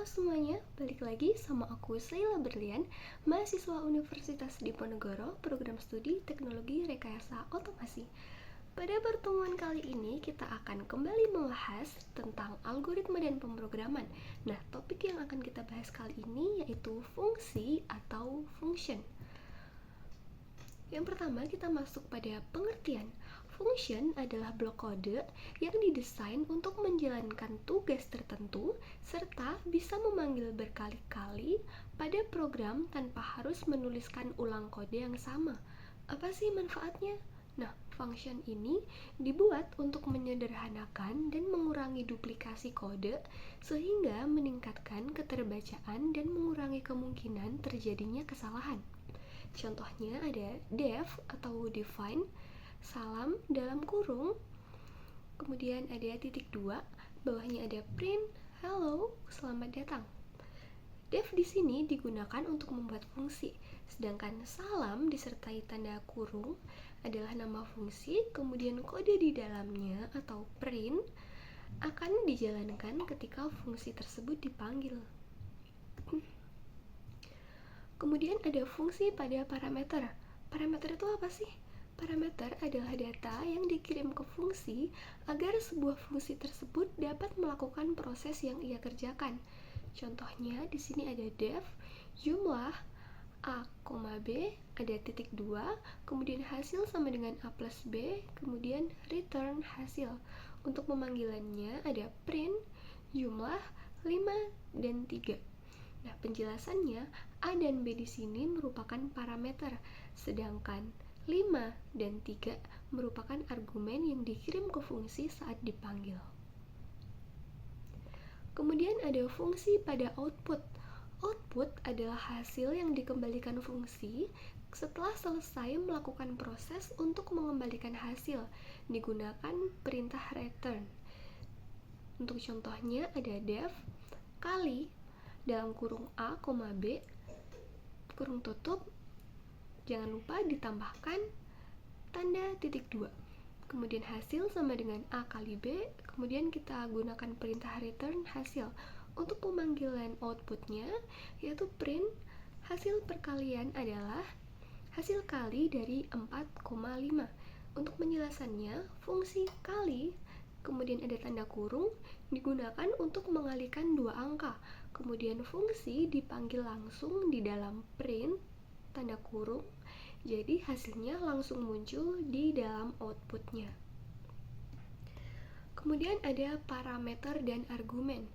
semuanya, balik lagi sama aku Sheila Berlian, mahasiswa Universitas Diponegoro, program studi Teknologi Rekayasa Otomasi. Pada pertemuan kali ini kita akan kembali membahas tentang algoritma dan pemrograman. Nah, topik yang akan kita bahas kali ini yaitu fungsi atau function. Yang pertama kita masuk pada pengertian. Function adalah blok kode yang didesain untuk menjalankan tugas tertentu serta bisa memanggil berkali-kali pada program tanpa harus menuliskan ulang kode yang sama. Apa sih manfaatnya? Nah, function ini dibuat untuk menyederhanakan dan mengurangi duplikasi kode sehingga meningkatkan keterbacaan dan mengurangi kemungkinan terjadinya kesalahan. Contohnya ada def atau define, salam dalam kurung, kemudian ada titik 2, bawahnya ada print, hello, selamat datang. Def di sini digunakan untuk membuat fungsi, sedangkan salam disertai tanda kurung adalah nama fungsi, kemudian kode di dalamnya atau print akan dijalankan ketika fungsi tersebut dipanggil. Kemudian ada fungsi pada parameter. Parameter itu apa sih? Parameter adalah data yang dikirim ke fungsi agar sebuah fungsi tersebut dapat melakukan proses yang ia kerjakan. Contohnya di sini ada def jumlah a, b, ada titik 2, kemudian hasil sama dengan a plus b, kemudian return hasil. Untuk pemanggilannya ada print jumlah 5 dan 3. Nah, penjelasannya A dan B di sini merupakan parameter, sedangkan 5 dan 3 merupakan argumen yang dikirim ke fungsi saat dipanggil. Kemudian ada fungsi pada output. Output adalah hasil yang dikembalikan fungsi setelah selesai melakukan proses untuk mengembalikan hasil, digunakan perintah return. Untuk contohnya ada def kali dalam kurung a, b, kurung tutup, jangan lupa ditambahkan tanda titik 2. Kemudian hasil sama dengan a kali b, kemudian kita gunakan perintah return hasil. Untuk pemanggilan outputnya yaitu print hasil perkalian adalah hasil kali dari 4,5. Untuk penjelasannya, fungsi kali kemudian ada tanda kurung digunakan untuk mengalihkan dua angka. Kemudian fungsi dipanggil langsung di dalam print tanda kurung, jadi hasilnya langsung muncul di dalam outputnya. Kemudian ada parameter dan argumen.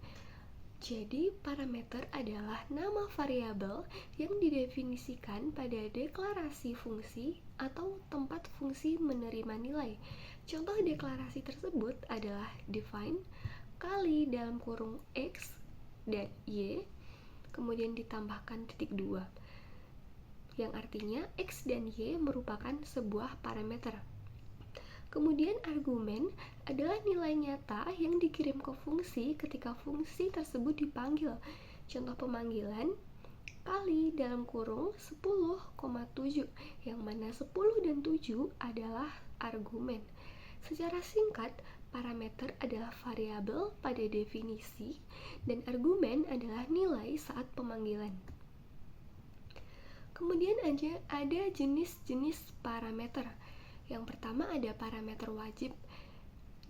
Jadi parameter adalah nama variabel yang didefinisikan pada deklarasi fungsi atau tempat fungsi menerima nilai. Contoh deklarasi tersebut adalah define kali dalam kurung x dan y, kemudian ditambahkan titik 2, yang artinya x dan y merupakan sebuah parameter. Kemudian argumen adalah nilai nyata yang dikirim ke fungsi ketika fungsi tersebut dipanggil. Contoh pemanggilan kali dalam kurung 10,7, yang mana 10 dan 7 adalah argumen. Secara singkat, parameter adalah variabel pada definisi dan argumen adalah nilai saat pemanggilan. Kemudian ada jenis-jenis parameter. Yang pertama ada parameter wajib,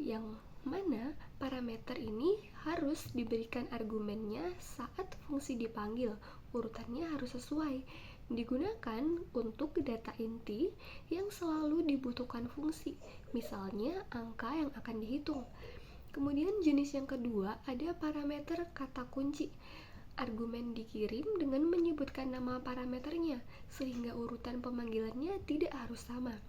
yang mana parameter ini harus diberikan argumennya saat fungsi dipanggil. Urutannya harus sesuai. Digunakan untuk data inti yang selalu dibutuhkan fungsi, misalnya angka yang akan dihitung. Kemudian jenis yang kedua ada parameter kata kunci. Argumen dikirim dengan menyebutkan nama parameternya, sehingga urutan pemanggilannya tidak harus sama.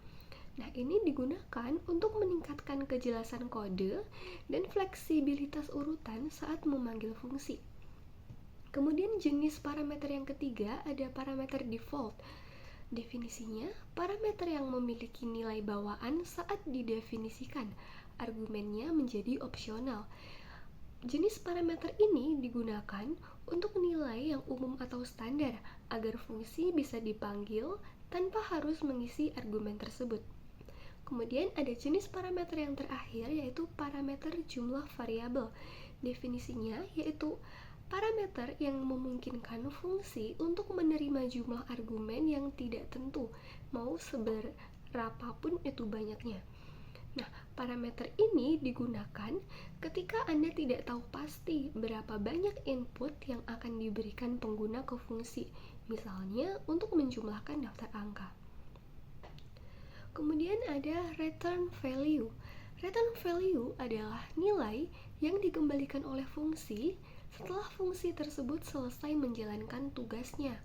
Nah, ini digunakan untuk meningkatkan kejelasan kode dan fleksibilitas urutan saat memanggil fungsi. Kemudian jenis parameter yang ketiga ada parameter default. Definisinya, parameter yang memiliki nilai bawaan saat didefinisikan. Argumennya menjadi opsional. Jenis parameter ini digunakan untuk nilai yang umum atau standar agar fungsi bisa dipanggil tanpa harus mengisi argumen tersebut. Kemudian ada jenis parameter yang terakhir yaitu parameter jumlah variabel. Definisinya yaitu parameter yang memungkinkan fungsi untuk menerima jumlah argumen yang tidak tentu, mau seberapapun itu banyaknya. Nah, parameter ini digunakan ketika Anda tidak tahu pasti berapa banyak input yang akan diberikan pengguna ke fungsi, misalnya untuk menjumlahkan daftar angka. Kemudian ada return value. Return value adalah nilai yang dikembalikan oleh fungsi setelah fungsi tersebut selesai menjalankan tugasnya.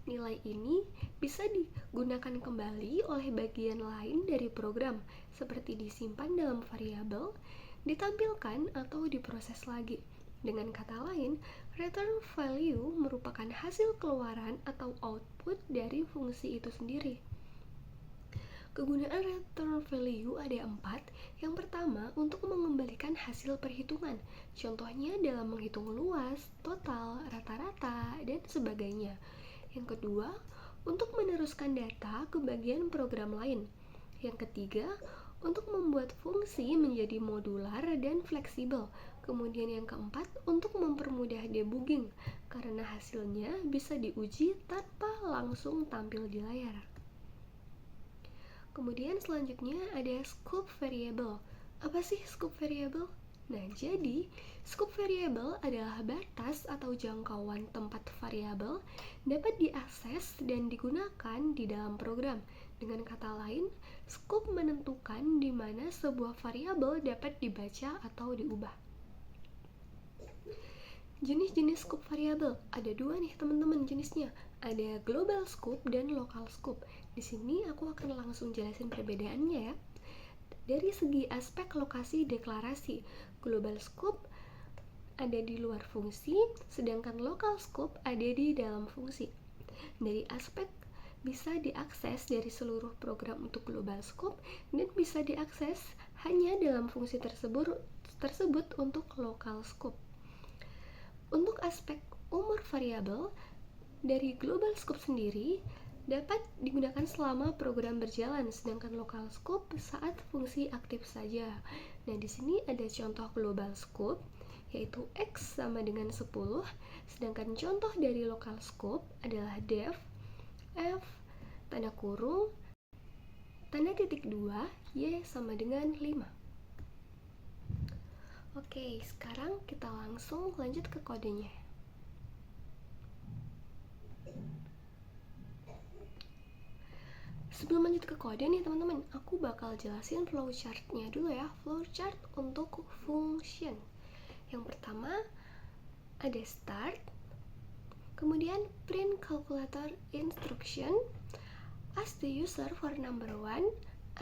Nilai ini bisa digunakan kembali oleh bagian lain dari program, seperti disimpan dalam variabel, ditampilkan, atau diproses lagi. Dengan kata lain, return value merupakan hasil keluaran atau output dari fungsi itu sendiri. Kegunaan return value ada 4. Yang pertama, untuk mengembalikan hasil perhitungan. Contohnya dalam menghitung luas, total, rata-rata, dan sebagainya. Yang kedua, untuk meneruskan data ke bagian program lain. Yang ketiga, untuk membuat fungsi menjadi modular dan fleksibel. Kemudian yang keempat, untuk mempermudah debugging, karena hasilnya bisa diuji tanpa langsung tampil di layar. Kemudian selanjutnya ada scope variable. Apa sih scope variable? Nah, jadi scope variable adalah batas atau jangkauan tempat variabel dapat diakses dan digunakan di dalam program. Dengan kata lain, scope menentukan di mana sebuah variabel dapat dibaca atau diubah. Jenis-jenis scope variabel ada 2 nih teman-teman jenisnya. Ada global scope dan local scope. Di sini aku akan langsung jelasin perbedaannya ya. Dari segi aspek lokasi deklarasi, global scope ada di luar fungsi, sedangkan local scope ada di dalam fungsi. Dari aspek bisa diakses dari seluruh program untuk global scope dan bisa diakses hanya dalam fungsi tersebut untuk local scope. Untuk aspek umur variabel, dari global scope sendiri dapat digunakan selama program berjalan, sedangkan local scope saat fungsi aktif saja. Nah, di sini ada contoh global scope, yaitu X sama dengan 10, sedangkan contoh dari local scope adalah def, f, tanda kurung, tanda titik 2, y sama dengan 5. Oke, sekarang kita langsung lanjut ke kodenya. Sebelum lanjut ke kode nih teman-teman, aku bakal jelasin flowchart-nya dulu ya. Flowchart untuk function. Yang pertama ada start, kemudian print calculator instruction, ask the user for number 1,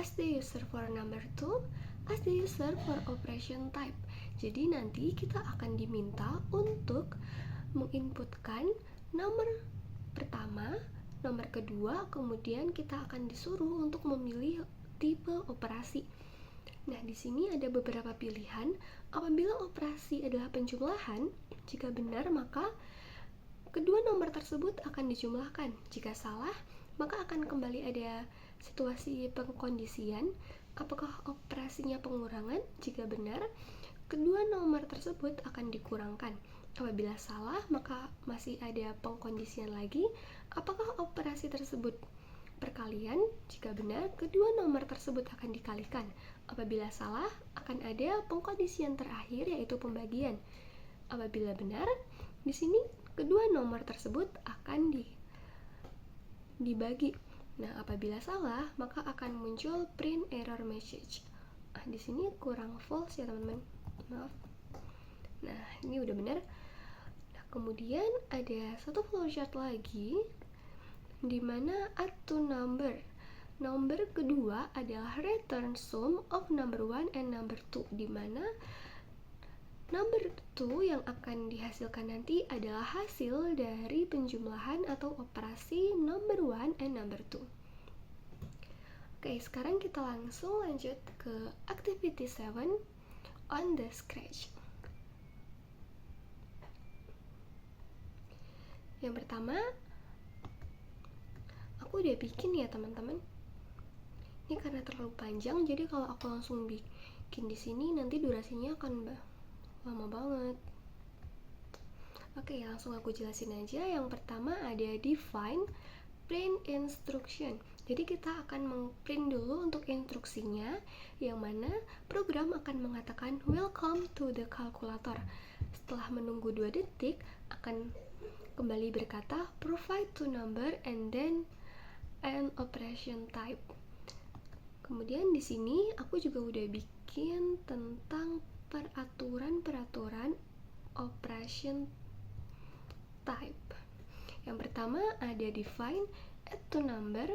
ask the user for number 2, ask the user for operation type. Jadi nanti kita akan diminta untuk menginputkan nomor pertama, nomor kedua, kemudian kita akan disuruh untuk memilih tipe operasi. Nah, di sini ada beberapa pilihan. Apabila operasi adalah penjumlahan, jika benar maka kedua nomor tersebut akan dijumlahkan. Jika salah, maka akan kembali ada situasi pengkondisian. Apakah operasinya pengurangan? Jika benar, kedua nomor tersebut akan dikurangkan. Apabila salah, maka masih ada pengkondisian lagi. Apakah operasi tersebut perkalian? Jika benar, kedua nomor tersebut akan dikalikan. Apabila salah, akan ada pengkondisian terakhir, yaitu pembagian. Apabila benar, di sini kedua nomor tersebut akan dibagi. Nah, apabila salah, maka akan muncul print error message. Di sini kurang false ya teman-teman. Maaf. Nah, ini udah benar. Nah, kemudian ada satu flowchart lagi di mana add to number. Nomor kedua adalah return sum of number 1 and number 2, di mana number 2 yang akan dihasilkan nanti adalah hasil dari penjumlahan atau operasi number 1 and number 2. Oke, sekarang kita langsung lanjut ke activity 7 on the scratch. Yang pertama, aku udah bikin ya teman-teman. Ini karena terlalu panjang, jadi kalau aku langsung bikin di sini nanti durasinya akan lama banget. Oke, langsung aku jelasin aja. Yang pertama ada define, print instruction. Jadi kita akan mengprint dulu untuk instruksinya, yang mana program akan mengatakan welcome to the calculator. Setelah menunggu 2 detik, akan kembali berkata provide two number and then an operation type. Kemudian di sini aku juga udah bikin tentang peraturan operation type. Yang pertama ada define, add to number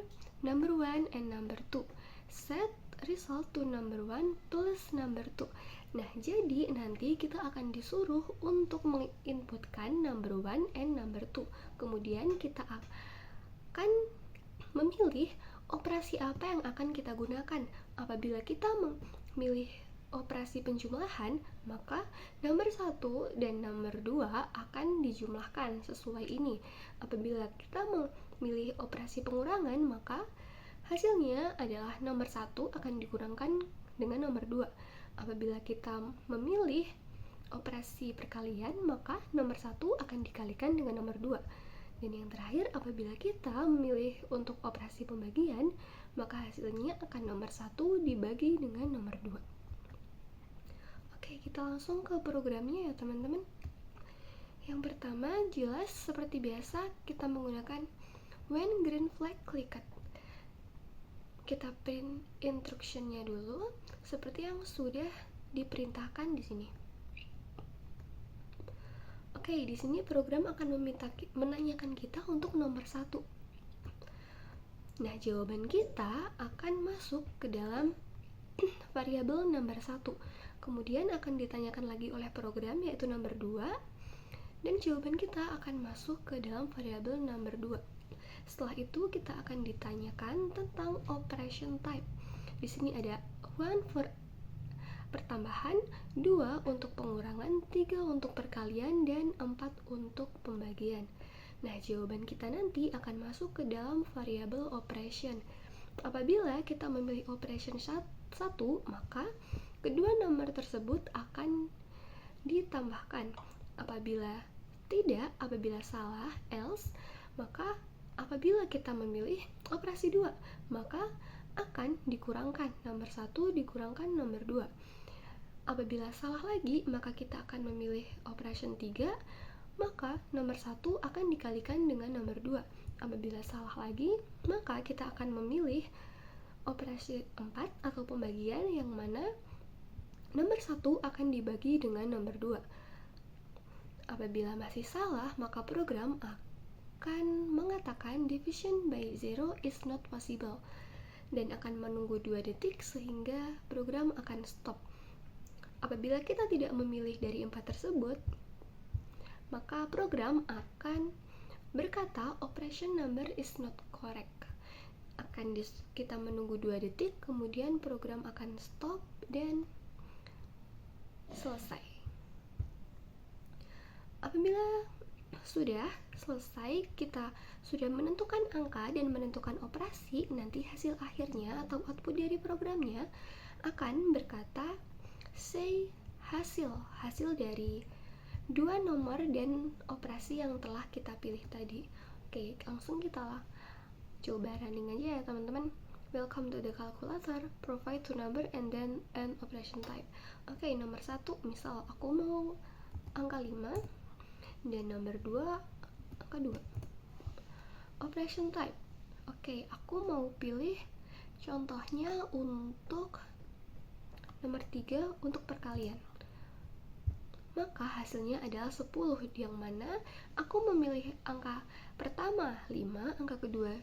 1 and number 2, set result to number 1 plus number 2. Nah, jadi nanti kita akan disuruh untuk menginputkan number 1 and number 2. Kemudian kita akan memilih operasi apa yang akan kita gunakan. Apabila kita memilih operasi penjumlahan, maka nomor 1 dan nomor 2 akan dijumlahkan sesuai ini. Apabila kita memilih operasi pengurangan, maka hasilnya adalah nomor 1 akan dikurangkan dengan nomor 2. Apabila kita memilih operasi perkalian, maka nomor 1 akan dikalikan dengan nomor 2. Dan yang terakhir, apabila kita memilih untuk operasi pembagian, maka hasilnya akan nomor 1 dibagi dengan nomor 2. Oke, kita langsung ke programnya ya teman-teman. Yang pertama, jelas seperti biasa kita menggunakan when green flag clicked. Kita print instructionnya dulu seperti yang sudah diperintahkan di sini. Oke, di sini program akan menanyakan kita untuk nomor 1. Nah, jawaban kita akan masuk ke dalam variabel nomor 1. Kemudian akan ditanyakan lagi oleh program yaitu nomor 2, dan jawaban kita akan masuk ke dalam variabel nomor 2. Setelah itu kita akan ditanyakan tentang operation type. Di sini ada 1 for pertambahan, 2 untuk pengurangan, 3 untuk perkalian, dan 4 untuk pembagian. Nah, jawaban kita nanti akan masuk ke dalam variabel operation. Apabila kita memilih operation 1, maka kedua nomor tersebut akan ditambahkan. Apabila tidak, apabila salah, else, maka apabila kita memilih operasi 2, maka akan dikurangkan nomor 1 dikurangkan nomor 2. Apabila salah lagi, maka kita akan memilih operation 3, maka nomor 1 akan dikalikan dengan nomor 2. Apabila salah lagi, maka kita akan memilih operasi 4 atau pembagian, yang mana nomor 1 akan dibagi dengan nomor 2. Apabila masih salah, maka program akan mengatakan division by 0 is not possible, dan akan menunggu 2 detik sehingga program akan stop. Apabila kita tidak memilih dari 4 tersebut, maka program akan berkata operation number is not correct. Kita menunggu 2 detik, kemudian program akan stop dan selesai. Apabila sudah selesai, kita sudah menentukan angka dan menentukan operasi, nanti hasil akhirnya atau output dari programnya akan berkata say hasil dari 2 nomor dan operasi yang telah kita pilih tadi. Oke, langsung kita coba running aja ya teman-teman. Welcome to the calculator, provide two number and then an operation type. Oke, nomor 1 misal aku mau angka 5 dan nomor 2 angka 2. Operation type. Oke, aku mau pilih contohnya untuk nomor 3 untuk perkalian. Maka hasilnya adalah 10, yang mana aku memilih angka pertama 5, angka kedua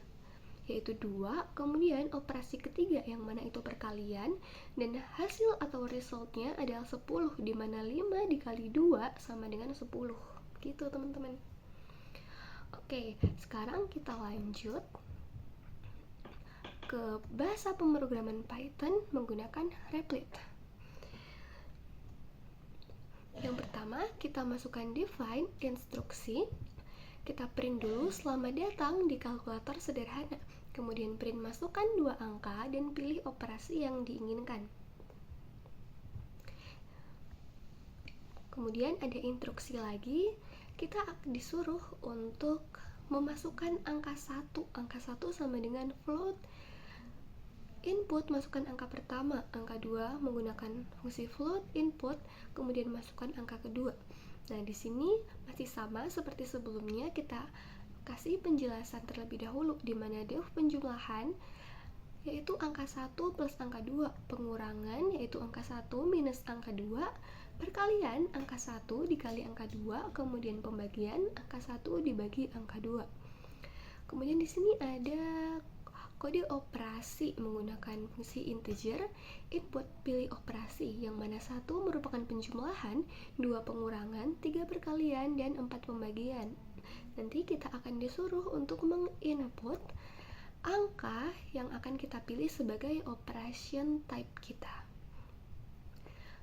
yaitu 2, kemudian operasi ketiga yang mana itu perkalian, dan hasil atau resultnya adalah 10, di mana 5 dikali 2 sama dengan 10. Gitu teman-teman. Oke, sekarang kita lanjut ke bahasa pemrograman Python menggunakan Replit. Yang pertama, kita masukkan define instruksi. Kita print dulu selamat datang di kalkulator sederhana. Kemudian print masukkan 2 angka dan pilih operasi yang diinginkan. Kemudian ada instruksi lagi, kita disuruh untuk memasukkan angka 1. Angka 1 sama dengan float. Input, masukkan angka pertama, angka 2 menggunakan fungsi float input, kemudian masukkan angka kedua. Nah, di sini masih sama seperti sebelumnya, kita kasih penjelasan terlebih dahulu di mana def penjumlahan yaitu angka 1 plus angka 2, pengurangan yaitu angka 1 minus angka 2, perkalian angka 1 dikali angka 2, kemudian pembagian angka 1 dibagi angka 2. Kemudian di sini ada kode operasi menggunakan fungsi integer, input pilih operasi, yang mana 1 merupakan penjumlahan, 2 pengurangan, 3 perkalian, dan 4 pembagian. Nanti kita akan disuruh untuk menginput angka yang akan kita pilih sebagai operation type kita.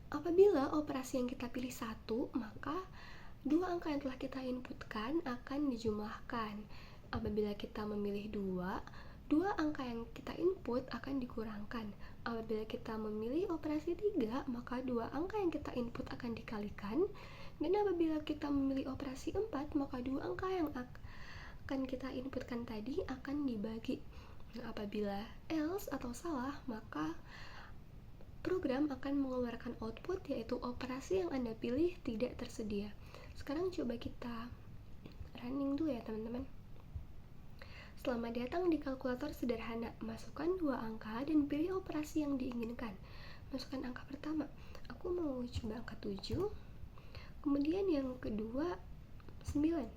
Apabila operasi yang kita pilih 1, maka 2 angka yang telah kita inputkan akan dijumlahkan. Apabila kita memilih 2 angka yang kita input akan dikurangkan. Apabila kita memilih operasi 3, maka 2 angka yang kita input akan dikalikan. Dan apabila kita memilih operasi 4, maka 2 angka yang akan kita inputkan tadi akan dibagi. Nah, apabila else atau salah, maka program akan mengeluarkan output yaitu operasi yang Anda pilih tidak tersedia. Sekarang coba kita running dulu ya teman-teman. Selamat datang di kalkulator sederhana. Masukkan 2 angka dan pilih operasi yang diinginkan. Masukkan angka pertama. Aku mau coba angka 7. Kemudian yang kedua 9.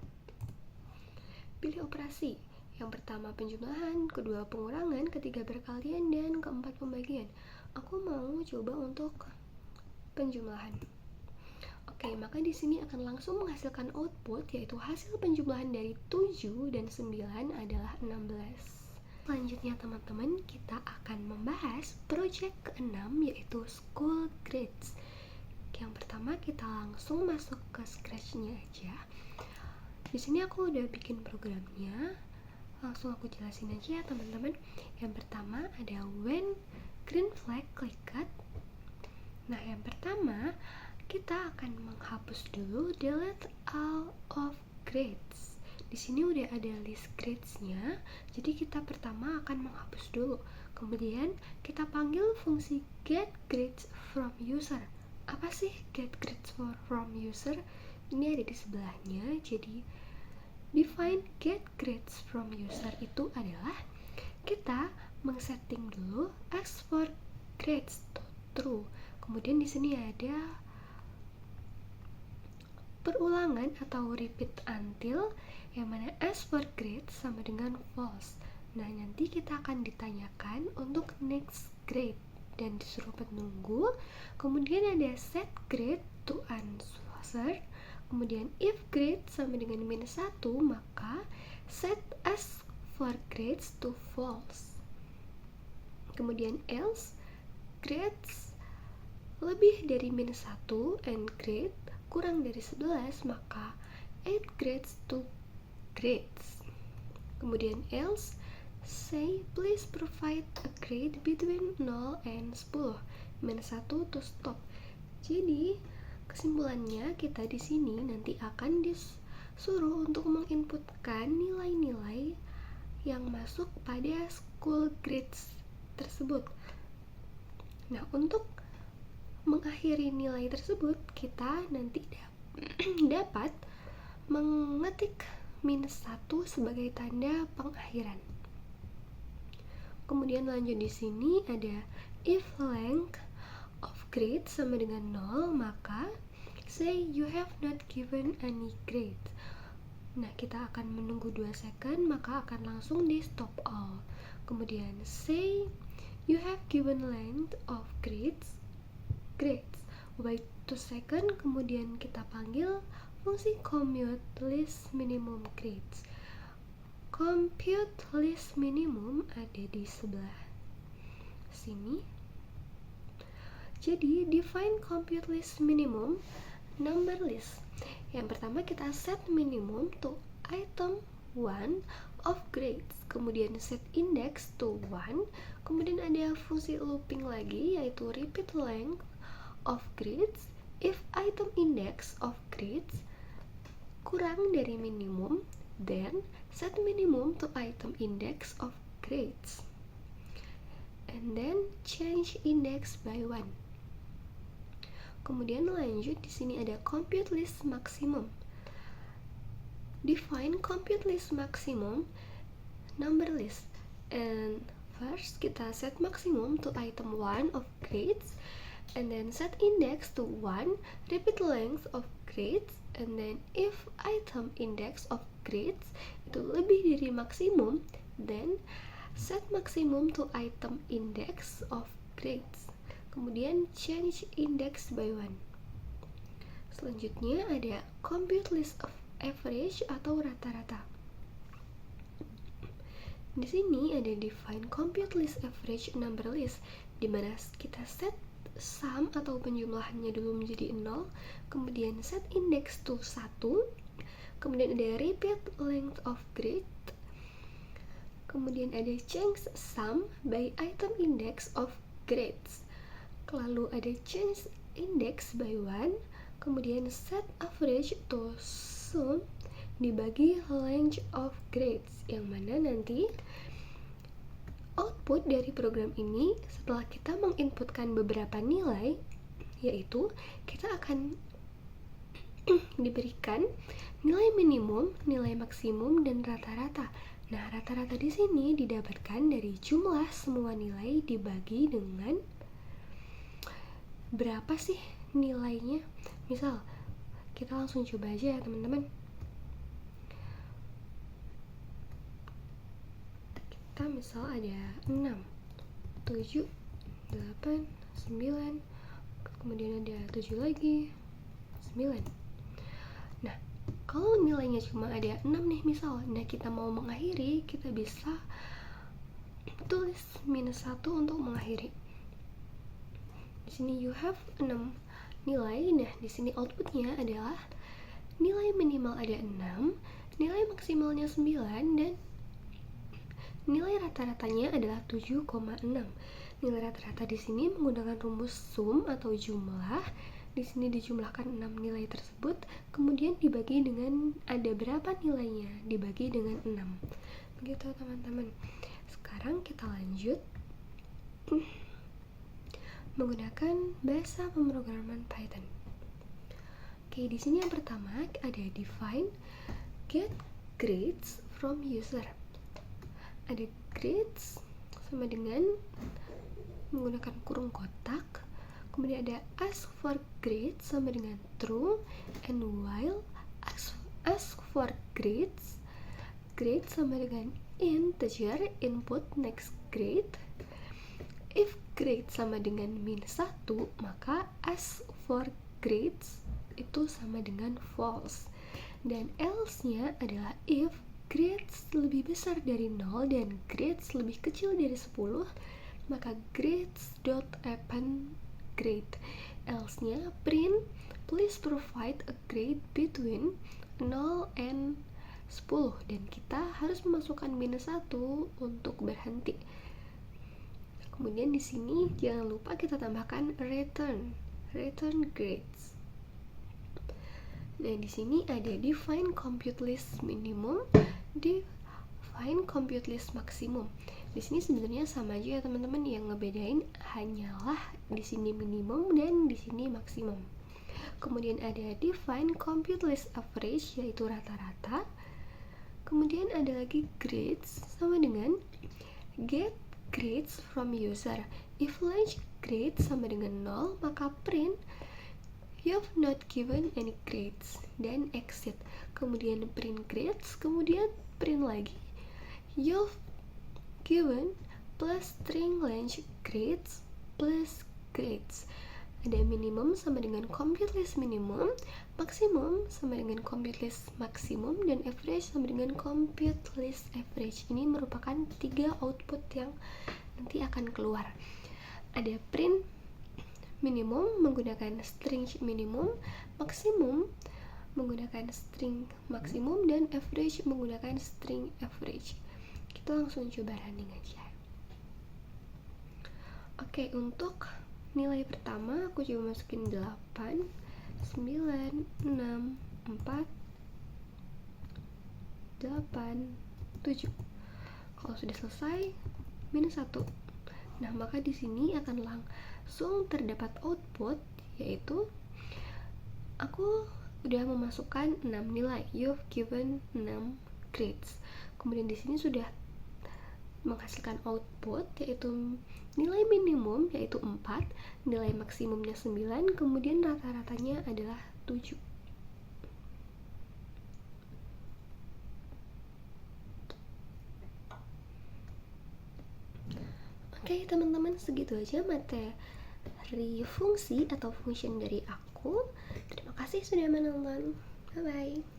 Pilih operasi. Yang pertama penjumlahan, kedua pengurangan, ketiga perkalian, dan keempat pembagian. Aku mau coba untuk penjumlahan. Oke, maka di sini akan langsung menghasilkan output yaitu hasil penjumlahan dari 7 dan 9 adalah 16. Selanjutnya teman-teman, kita akan membahas project ke-6 yaitu school grades. Yang pertama kita langsung masuk ke Scratch-nya aja. Di sini aku udah bikin programnya. Langsung aku jelasin aja ya teman-teman. Yang pertama ada when green flag clicked. Nah, yang pertama kita akan menghapus dulu delete all of grades. Di sini udah ada list grades-nya, jadi kita pertama akan menghapus dulu. Kemudian kita panggil fungsi get grades from user. Apa sih get grades from user? Ini ada di sebelahnya. Jadi define get grades from user itu adalah kita mengsetting dulu export grades to true. Kemudian di sini ada perulangan atau repeat until, yang mana export grade sama dengan false. Nah, nanti kita akan ditanyakan untuk next grade dan disuruh menunggu. Kemudian ada set grade to unanswered. Kemudian if grade sama dengan -1, maka set as for grades to false. Kemudian else grades lebih dari -1 and grade kurang dari 11, maka add grades to grades. Kemudian else say please provide a grade between 0 and 10. -1 to stop. Jadi kesimpulannya kita di sini nanti akan disuruh untuk menginputkan nilai-nilai yang masuk pada school grades tersebut. Nah, untuk mengakhiri nilai tersebut, kita nanti dapat mengetik -1 sebagai tanda pengakhiran. Kemudian lanjut di sini ada if length of grade sama dengan 0, maka say you have not given any grade. Nah, kita akan menunggu 2 second, maka akan langsung di stop all. Kemudian say you have given length of grades wait 2 second, kemudian kita panggil fungsi compute list minimum grades. Compute list minimum ada di sebelah sini. Jadi define compute list minimum number list. Yang pertama kita set minimum to item 1 of grades, kemudian set index to 1, kemudian ada fungsi looping lagi yaitu repeat length of grades if item index of grades kurang dari minimum, then set minimum to item index of grades and then change index by 1. Kemudian lanjut, di sini ada compute list maximum. Define compute list maximum number list, and first kita set maximum to item 1 of grades and then set index to 1, repeat length of grades, and then if item index of grades itu lebih dari maksimum, then set maximum to item index of grades, kemudian change index by 1. Selanjutnya ada compute list of average atau rata-rata. Di sini ada define compute list average number list, di mana kita set sum atau penjumlahannya dulu menjadi 0, kemudian set index to 1, kemudian ada repeat length of grade, kemudian ada change sum by item index of grades, lalu ada change index by 1, kemudian set average to sum dibagi length of grades, yang mana nanti output dari program ini setelah kita menginputkan beberapa nilai, yaitu kita akan diberikan nilai minimum, nilai maksimum, dan rata-rata. Nah, rata-rata di sini didapatkan dari jumlah semua nilai dibagi dengan berapa sih nilainya. Misal, kita langsung coba aja ya teman-teman. Kita misal ada 6, 7, 8, 9, kemudian ada 7 lagi, 9. Nah, kalau nilainya cuma ada 6 nih misal, nah kita mau mengakhiri, kita bisa tulis -1 untuk mengakhiri. Di sini you have 6 nilai. Nah, di sini outputnya adalah nilai minimal ada 6, nilai maksimalnya 9, dan nilai rata-ratanya adalah 7,6. Nilai rata-rata di sini menggunakan rumus sum atau jumlah. Di sini dijumlahkan 6 nilai tersebut, kemudian dibagi dengan ada berapa nilainya, dibagi dengan 6. Begitu teman-teman. Sekarang kita lanjut menggunakan bahasa pemrograman Python. Oke, di sini yang pertama ada define get grades from user. Ada grades sama dengan menggunakan kurung kotak, kemudian ada ask for grades sama dengan true, and while ask for grades sama dengan integer input next grade. If grade sama dengan -1, maka ask for grades itu sama dengan false, dan else-nya adalah if grades lebih besar dari 0 dan grades lebih kecil dari 10, maka grades.append grade. Else-nya print please provide a grade between 0 and 10, dan kita harus memasukkan -1 untuk berhenti. Kemudian di sini jangan lupa kita tambahkan return grades. Nah, di sini ada define compute list minimum, define compute list maximum. Di sini sebenarnya sama aja ya teman-teman, yang ngebedain hanyalah di sini minimum dan di sini maksimum. Kemudian ada define compute list average, yaitu rata-rata. Kemudian ada lagi grades sama dengan get grades from user. If length grade sama dengan 0, maka print you've not given any grades, dan exit. Kemudian print grades, kemudian print lagi you've given plus string length grades plus grades. Ada minimum sama dengan compute list minimum, maksimum sama dengan compute list maksimum, dan average sama dengan compute list average. Ini merupakan 3 output yang nanti akan keluar. Ada print minimum menggunakan string minimum, maksimum menggunakan string maksimum, dan average menggunakan string average. Kita langsung coba running aja. Oke, untuk nilai pertama aku coba masukin 8, 9, 6, 4, 8, 7. Kalau sudah selesai, minus 1. Nah, maka di sini akan langsung terdapat output, yaitu aku udah memasukkan 6 nilai. You've given 6 grades. Kemudian di sini sudah menghasilkan output, yaitu nilai minimum yaitu 4, nilai maksimumnya 9, kemudian rata-ratanya adalah 7. Oke, teman-teman, segitu aja materi fungsi atau function dari aku. Terima kasih sudah menonton. Bye-bye.